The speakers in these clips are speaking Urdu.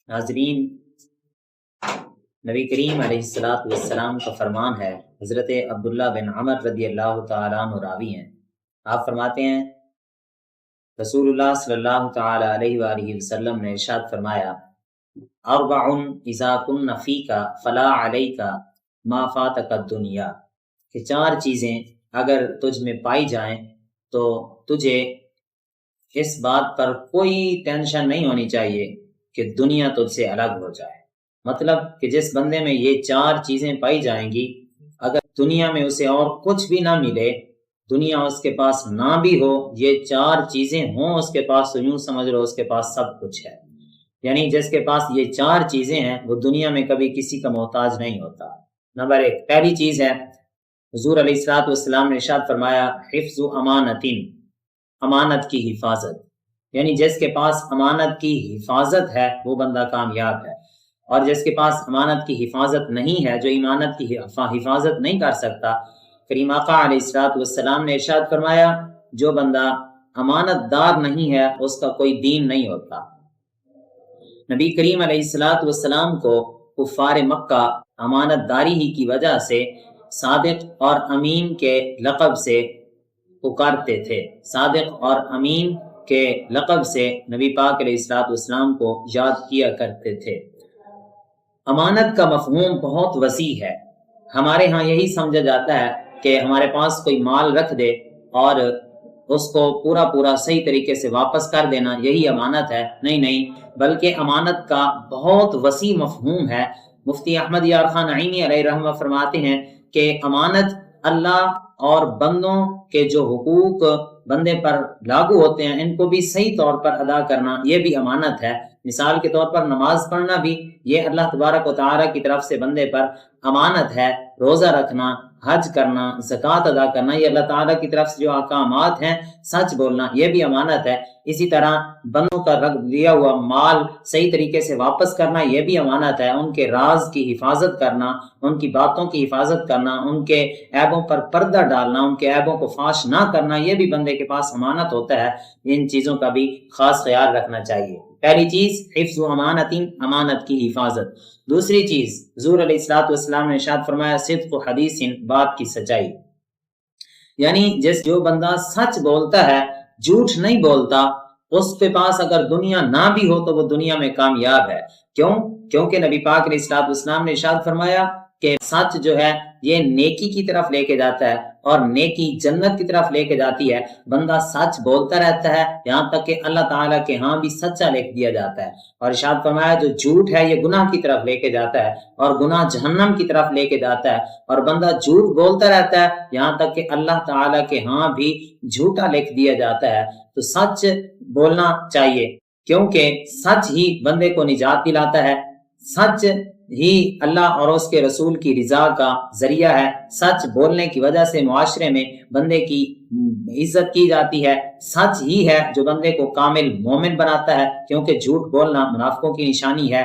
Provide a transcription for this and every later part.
ناظرین، نبی کریم علیہ السلام کا فرمان ہے، حضرت عبداللہ بن عمر رضی اللہ تعالیٰ عنہ راوی ہیں، آپ فرماتے ہیں رسول اللہ صلی اللہ تعالیٰ علیہ وآلہ وسلم نے ارشاد فرمایا، اربع اذا کن فیک فلا علیک ما فاتک الدنیا، کہ 4 چیزیں اگر تجھ میں پائی جائیں تو تجھے اس بات پر کوئی ٹینشن نہیں ہونی چاہیے کہ دنیا تجھ سے الگ ہو جائے۔ مطلب کہ جس بندے میں یہ 4 چیزیں پائی جائیں گی، اگر دنیا میں اسے اور کچھ بھی نہ ملے، دنیا اس کے پاس نہ بھی ہو، یہ 4 چیزیں ہوں اس کے پاس، تو یوں سمجھ لو اس کے پاس سب کچھ ہے۔ یعنی جس کے پاس یہ 4 چیزیں ہیں وہ دنیا میں کبھی کسی کا محتاج نہیں ہوتا۔ نمبر 1، پہلی چیز ہے، حضور علیہ السلام نے ارشاد فرمایا، حفظ امانتین، امانت کی حفاظت۔ یعنی جس کے پاس امانت کی حفاظت ہے وہ بندہ کامیاب ہے، اور جس کے پاس امانت کی حفاظت نہیں ہے، جو امانت کی حفاظت نہیں کر سکتا، کریم آقا علیہ السلام نے ارشاد فرمایا، جو بندہ امانت دار نہیں ہے اس کا کوئی دین نہیں ہوتا۔ نبی کریم علیہ السلام کو کفار مکہ امانت داری ہی کی وجہ سے صادق اور امین کے لقب سے پکارتے تھے، صادق اور امین کے لقب سے نبی پاک علیہ السلام کو یاد کیا کرتے تھے۔ امانت کا مفہوم بہت وسیع ہے۔ ہمارے ہاں یہی سمجھا جاتا ہے کہ ہمارے پاس کوئی مال رکھ دے اور اس کو پورا صحیح طریقے سے واپس کر دینا، یہی امانت ہے۔ نہیں، بلکہ امانت کا بہت وسیع مفہوم ہے۔ مفتی احمد یار خان عینی علیہ رحمہ فرماتے ہیں کہ امانت اللہ اور بندوں کے جو حقوق بندے پر لاگو ہوتے ہیں ان کو بھی صحیح طور پر ادا کرنا، یہ بھی امانت ہے۔ مثال کے طور پر نماز پڑھنا بھی یہ اللہ تبارک و تعالیٰ کی طرف سے بندے پر امانت ہے۔ روزہ رکھنا، حج کرنا، زکوٰۃ ادا کرنا، یہ اللہ تعالیٰ کی طرف سے جو احکامات ہیں، سچ بولنا، یہ بھی امانت ہے۔ اسی طرح بندوں کا رکھ دیا ہوا مال صحیح طریقے سے واپس کرنا، یہ بھی امانت ہے۔ ان کے راز کی حفاظت کرنا، ان کی باتوں کی حفاظت کرنا، ان کے عیبوں پر پردہ ڈالنا، ان کے عیبوں کو فاش نہ کرنا، یہ بھی بندے کے پاس امانت ہوتا ہے۔ ان چیزوں کا بھی خاص خیال رکھنا چاہیے۔ پہلی چیز حفظ امانتین، امانت کی حفاظت۔ دوسری چیز حضور علیہ السلام نے ارشاد فرمایا، صدق حدیث، بات کی سچائی۔ یعنی جو بندہ سچ بولتا ہے، جھوٹ نہیں بولتا، اس کے پاس اگر دنیا نہ بھی ہو تو وہ دنیا میں کامیاب ہے۔ کیوں؟ کیونکہ نبی پاک علیہ السلام نے ارشاد فرمایا کہ سچ جو ہے یہ نیکی کی طرف لے کے جاتا ہے، اور نیکی جنت کی طرف لے کے جاتی ہے۔ بندہ سچ بولتا رہتا ہے یہاں تک کہ اللہ تعالیٰ کے ہاں بھی سچا لکھ دیا جاتا ہے۔ اور ارشاد فرمایا جو جھوٹ ہے یہ گناہ کی طرف لے کے جاتا ہے، اور گناہ جہنم کی طرف لے کے جاتا ہے۔ اور بندہ جھوٹ بولتا رہتا ہے یہاں تک کہ اللہ تعالیٰ کے ہاں بھی جھوٹا لکھ دیا جاتا ہے۔ تو سچ بولنا چاہیے، کیونکہ سچ ہی بندے کو نجات دلاتا ہے، سچ ہی اللہ اور اس کے رسول کی رضا کا ذریعہ ہے۔ سچ بولنے کی وجہ سے معاشرے میں بندے کی عزت کی جاتی ہے۔ سچ ہی ہے جو بندے کو کامل مومن بناتا ہے، کیونکہ جھوٹ بولنا منافقوں کی نشانی ہے۔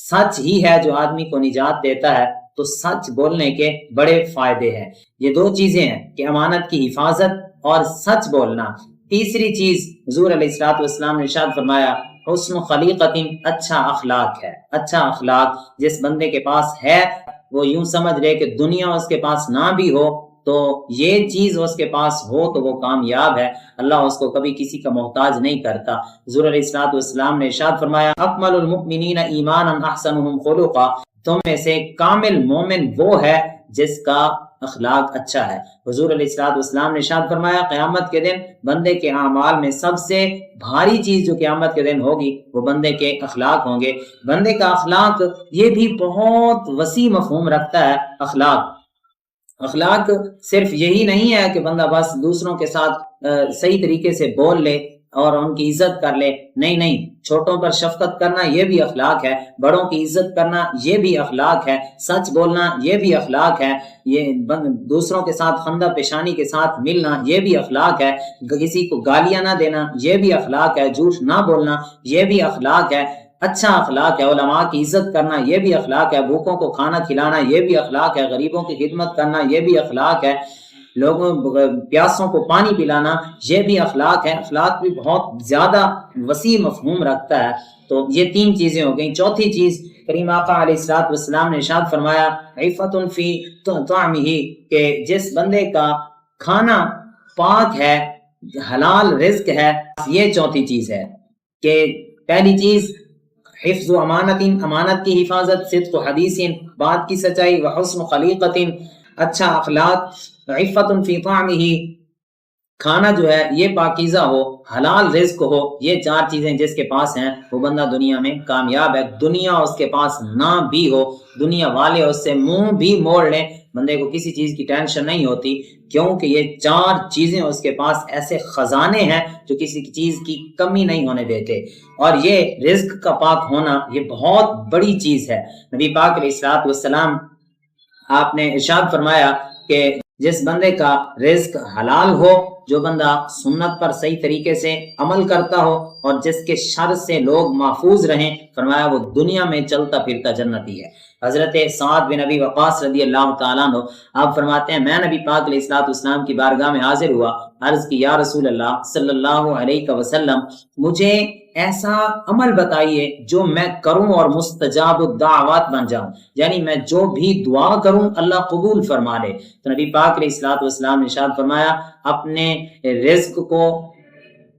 سچ ہی ہے جو آدمی کو نجات دیتا ہے۔ تو سچ بولنے کے بڑے فائدے ہیں۔ یہ 2 چیزیں ہیں کہ امانت کی حفاظت اور سچ بولنا۔ تیسری چیز حضور علیہ السلام نے ارشاد فرمایا، حسن خلیقت، اچھا اخلاق ہے۔ اچھا اخلاق جس بندے کے پاس ہے وہ یوں سمجھ لے کہ دنیا اس کے پاس نہ بھی ہو تو یہ چیز اس کے پاس ہو تو وہ کامیاب ہے۔ اللہ اس کو کبھی کسی کا محتاج نہیں کرتا۔ حضور علیہ السلام نے ارشاد فرمایا، اکمل المؤمنین ایمانا احسنهم خلقا، تم میں سے کامل مومن وہ ہے جس کا اخلاق اچھا ہے۔ حضور علیہ السلام نے ارشاد فرمایا، قیامت کے دن بندے کے اعمال میں سب سے بھاری چیز جو قیامت کے دن ہوگی وہ بندے کے اخلاق ہوں گے۔ بندے کا اخلاق یہ بھی بہت وسیع مفہوم رکھتا ہے۔ اخلاق صرف یہی نہیں ہے کہ بندہ بس دوسروں کے ساتھ صحیح طریقے سے بول لے اور ان کی عزت کر لے۔ نہیں، چھوٹوں پر شفقت کرنا یہ بھی اخلاق ہے، بڑوں کی عزت کرنا یہ بھی اخلاق ہے، سچ بولنا یہ بھی اخلاق ہے، یہ دوسروں کے ساتھ خندہ پیشانی کے ساتھ ملنا یہ بھی اخلاق ہے، کسی کو گالیاں نہ دینا یہ بھی اخلاق ہے، جھوٹ نہ بولنا یہ بھی اخلاق ہے۔ اچھا اخلاق ہے، علماء کی عزت کرنا یہ بھی اخلاق ہے، بھوکوں کو کھانا کھلانا یہ بھی اخلاق ہے، غریبوں کی خدمت کرنا یہ بھی اخلاق ہے۔ لوگوں پیاسوں کو پانی پلانا، یہ بھی اخلاق ہے۔ اخلاق بھی بہت زیادہ وسیع مفہوم رکھتا ہے۔ تو یہ 3 چیزیں ہو گئیں۔ چوتھی چیز کریم آقا علیہ الصلوۃ والسلام نے ارشاد فرمایا عفۃ فی طعمہ، کہ جس بندے کا کھانا پاک ہے، حلال رزق ہے، یہ چوتھی چیز ہے کہ پہلی چیز حفظ و امانت، امانت کی حفاظت، صدق و حدیث، بات کی سچائی، وحسن خلیقت، اچھا اخلاق، عفت فی طعمہ، کھانا جو ہے یہ پاکیزہ ہو، حلال رزق ہو، یہ 4 چیزیں جس کے پاس ہیں وہ بندہ دنیا میں کامیاب ہے۔ دنیا اس کے پاس نہ بھی ہو، دنیا والے اس سے منہ بھی موڑ لیں، بندے کو کسی چیز کی ٹینشن نہیں ہوتی، کیونکہ یہ 4 چیزیں اس کے پاس ایسے خزانے ہیں جو کسی چیز کی کمی نہیں ہونے دیتے۔ اور یہ رزق کا پاک ہونا یہ بہت بڑی چیز ہے۔ نبی پاک علیہ الصلوۃ والسلام آپ نے ارشاد فرمایا کہ جس بندے کا رزق حلال ہو، جو بندہ سنت پر صحیح طریقے سے عمل کرتا ہو اور جس کے شر سے لوگ محفوظ رہیں، فرمایا وہ دنیا میں چلتا پھرتا جنتی ہے۔ حضرت سعد بن ابی وقاص رضی اللہ تعالیٰ عنہ آپ فرماتے ہیں میں نبی پاک علیہ الصلوۃ والسلام کی بارگاہ میں حاضر ہوا، عرض کی یا رسول اللہ صلی اللہ علیہ وسلم، مجھے ایسا عمل بتائیے جو میں کروں اور مستجاب الدعوات بن جاؤں، یعنی میں جو بھی دعا کروں اللہ قبول فرما لے۔ تو نبی پاک علیہ الصلوۃ والسلام نے ارشاد فرمایا اپنے رزق کو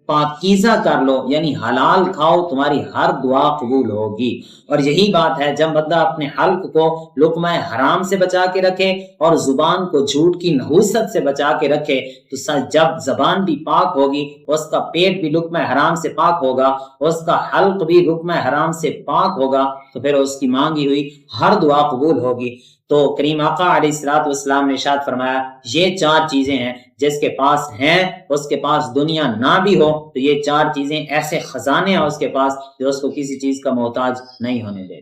پاکیزہ کر لو، یعنی حلال کھاؤ، تمہاری ہر دعا قبول ہوگی۔ اور یہی بات ہے جب بندہ اپنے حلق کو لقمہ حرام سے بچا کے رکھے اور زبان کو جھوٹ کی نحوست سے بچا کے رکھے، تو جب زبان بھی پاک ہوگی، اس کا پیٹ بھی لقمہ حرام سے پاک ہوگا، اس کا حلق بھی لقمہ حرام سے پاک ہوگا، تو پھر اس کی مانگی ہوئی ہر دعا قبول ہوگی۔ تو کریم آقا علیہ الصلوۃ والسلام نے ارشاد فرمایا یہ 4 چیزیں ہیں جس کے پاس ہیں، اس کے پاس دنیا نہ بھی ہو تو یہ 4 چیزیں ایسے خزانے ہیں اس کے پاس جو اس کو کسی چیز کا محتاج نہیں ہونے دے۔